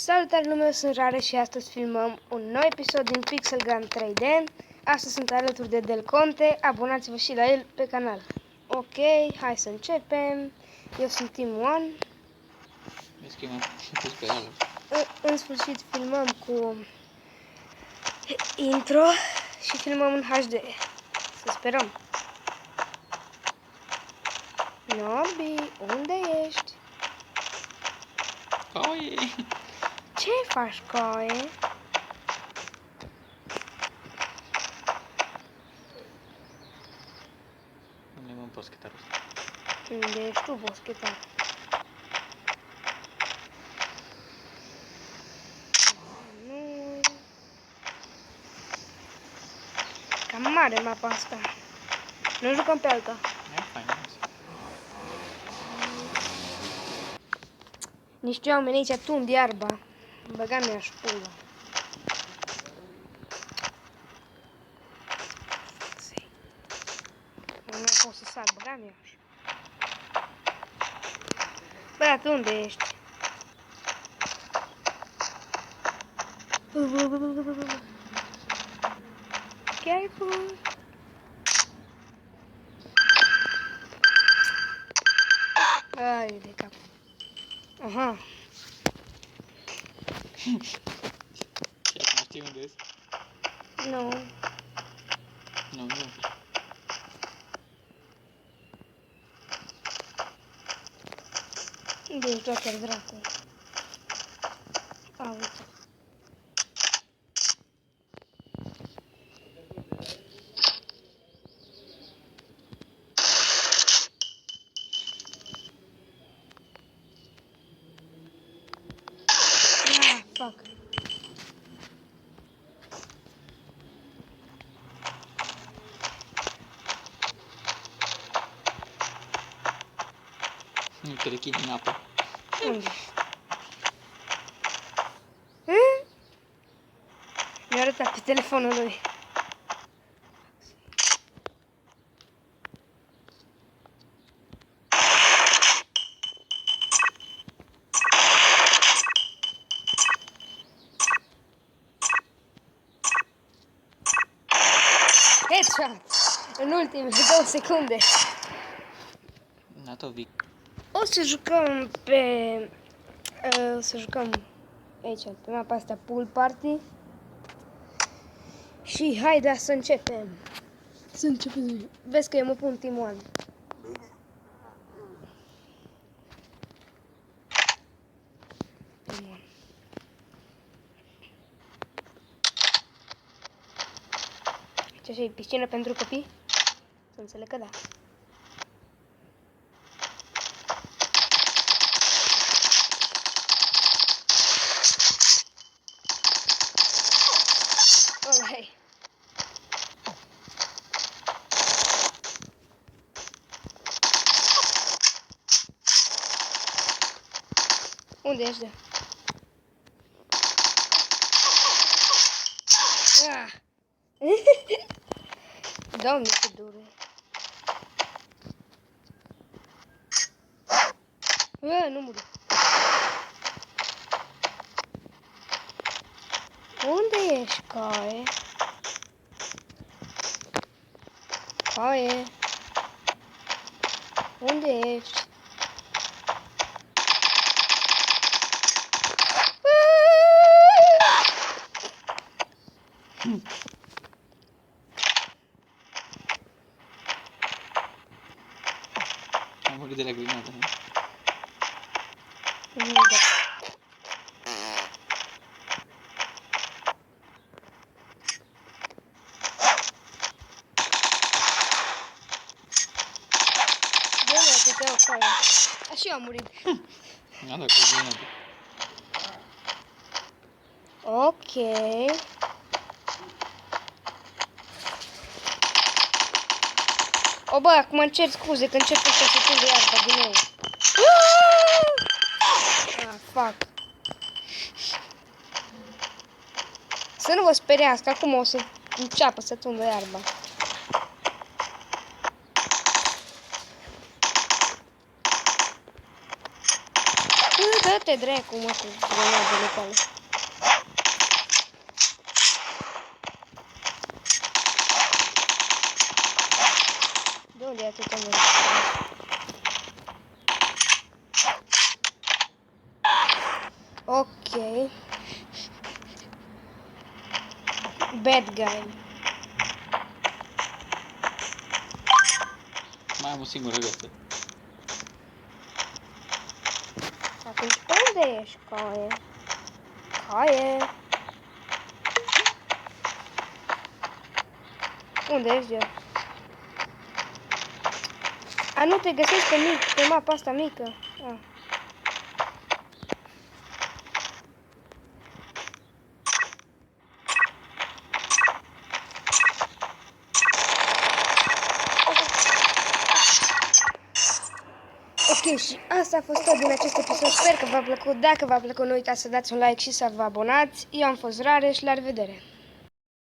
Salutare lume, eu sunt Rare și astăzi filmăm un nou episod din Pixel Gun 3D. Astăzi sunt alături de Del Conte, abonați-vă și la el pe canal. Ok, hai să începem. Eu sunt Team 1. În sfârșit filmăm cu intro și filmăm în HD. Să sperăm. Norbi, unde ești? Coie! Ce faci, coie? Unde mă boschetarul ăsta? Unde ești tu, boschetar? Nu. Cam mare mapa asta. Nu jucăm pe alta. E fain. Niște oameni aici tund iarba. Băga mea și pula. Nu mai pot să sar, băga mea și. Bă, tu unde ești? Careful! Ai de cap. Aha. Și acum știi unde ești? Nu. Nu. Unde ești, Joker, dracu? A, uite. Ah, fuck. Nu te rechini în apă. Unde? Mi-a arătat pe telefonul lui. Headshot! În ultimele 2 secunde. Nato Vic. O să jucăm pe... o să jucăm aici, pe mapa asta, Pool Party. Și haide să începem. Să începem. Vezi că eu mă pun Team 1. Team 1. Aici așa e piscină pentru copii? Să înțeleg că da. Alright. Unde ești? Ah. Doamne, ce dure. Nu muri. Unde ești, coaie? Coaie? Unde ești? Am murit de la grenadă, nu? Unde? Așa eu am murit. Mi-a dat cu grenadă. Ok. O, bă, acum îmi cer scuze că încep să se tunde iarba din nou. Ah, fuck. Să nu vă speriați, că acum o să înceapă să tundă iarba. Du-te dracu, mă, cu grenadele tale. De unde e atâta mult? Ok. Bad guy. Mai am o singură viață. Atunci unde ești, caie? Caie? Unde ești eu? A, nu te găsești pe mapa asta mică? A. Ok, și asta a fost tot din acest episod. Sper că v-a plăcut. Dacă v-a plăcut, nu uitați să dați un like și să vă abonați. Eu am fost Rareș, la revedere!